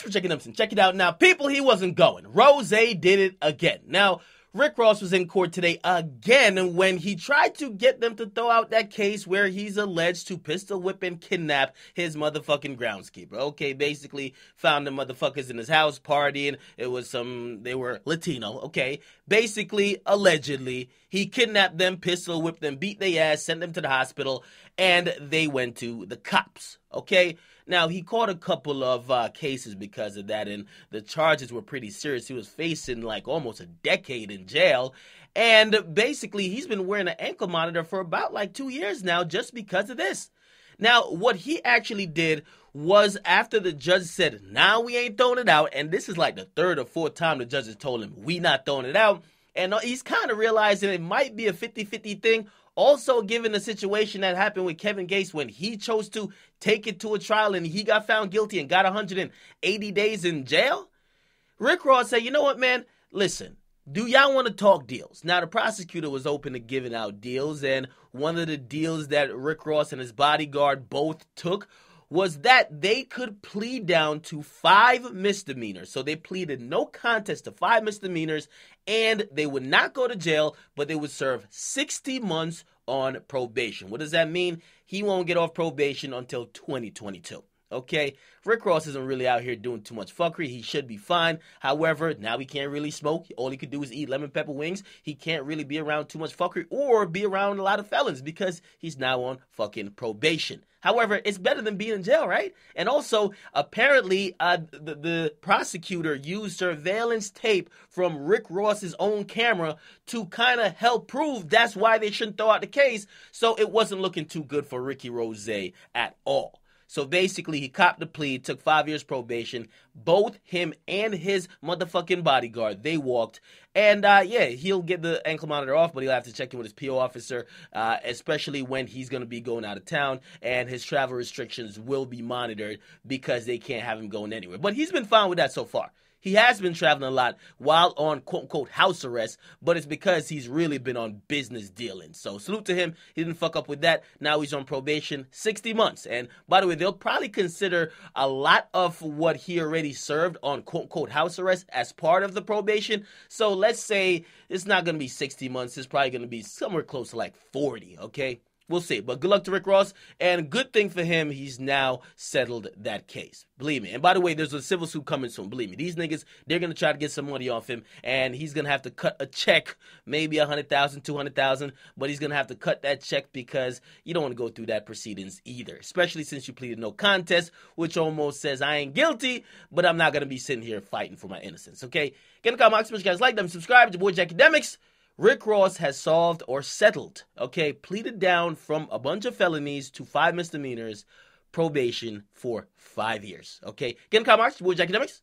for checking them. Check it out now. People, he wasn't going. Rose did it again. Now, Rick Ross was in court today again when he tried to get them to throw out that case where he's alleged to pistol whip and kidnap his motherfucking groundskeeper. Okay, basically found the motherfuckers in his house partying. They were Latino, okay. Basically, allegedly, he kidnapped them, pistol whipped them, beat their ass, sent them to the hospital, and they went to the cops, okay. Now, he caught a couple of cases because of that, and the charges were pretty serious. He was facing like almost a decade in jail, and basically, he's been wearing an ankle monitor for about like 2 years now just because of this. Now, what he actually did was after the judge said, nah, we ain't throwing it out, and this is like the third or fourth time the judge has told him, we not throwing it out, and he's kind of realizing it might be a 50-50 thing. Also, given the situation that happened with Kevin Gates when he chose to take it to a trial and he got found guilty and got 180 days in jail, Rick Ross said, you know what, man, listen, do y'all want to talk deals? Now, the prosecutor was open to giving out deals, and one of the deals that Rick Ross and his bodyguard both took was that they could plead down to 5 misdemeanors. So they pleaded no contest to 5 misdemeanors, and they would not go to jail, but they would serve 60 months on probation. What does that mean? He won't get off probation until 2022. Okay, Rick Ross isn't really out here doing too much fuckery. He should be fine. However, now he can't really smoke. All he could do is eat lemon pepper wings. He can't really be around too much fuckery or be around a lot of felons because he's now on fucking probation. However, it's better than being in jail, right? And also, apparently, the prosecutor used surveillance tape from Rick Ross's own camera to kind of help prove that's why they shouldn't throw out the case. So it wasn't looking too good for Ricky Rose at all. So basically, he copped the plea, took 5 years probation. Both him and his motherfucking bodyguard, they walked. And yeah, he'll get the ankle monitor off, but he'll have to check in with his PO officer, especially when he's going to be going out of town. And his travel restrictions will be monitored because they can't have him going anywhere. But he's been fine with that so far. He has been traveling a lot while on quote-unquote house arrest, but it's because he's really been on business dealing. So salute to him. He didn't fuck up with that. Now he's on probation, 60 months. And by the way, they'll probably consider a lot of what he already served on quote-unquote house arrest as part of the probation. So let's say it's not going to be 60 months. It's probably going to be somewhere close to like 40, okay? We'll see. But good luck to Rick Ross. And good thing for him, he's now settled that case. Believe me. And by the way, there's a civil suit coming soon. Believe me. These niggas, they're going to try to get some money off him. And he's going to have to cut a check. Maybe $100,000, $200,000. But he's going to have to cut that check because you don't want to go through that proceedings either. Especially since you pleaded no contest, which almost says I ain't guilty. But I'm not going to be sitting here fighting for my innocence. Okay? Get in the comments. Make sure you guys like them. Subscribe to your boy Akademiks. Rick Ross has solved or settled, okay, pleaded down from a bunch of felonies to 5 misdemeanors, probation for 5 years, okay? Get in the comments, your boy Akademiks.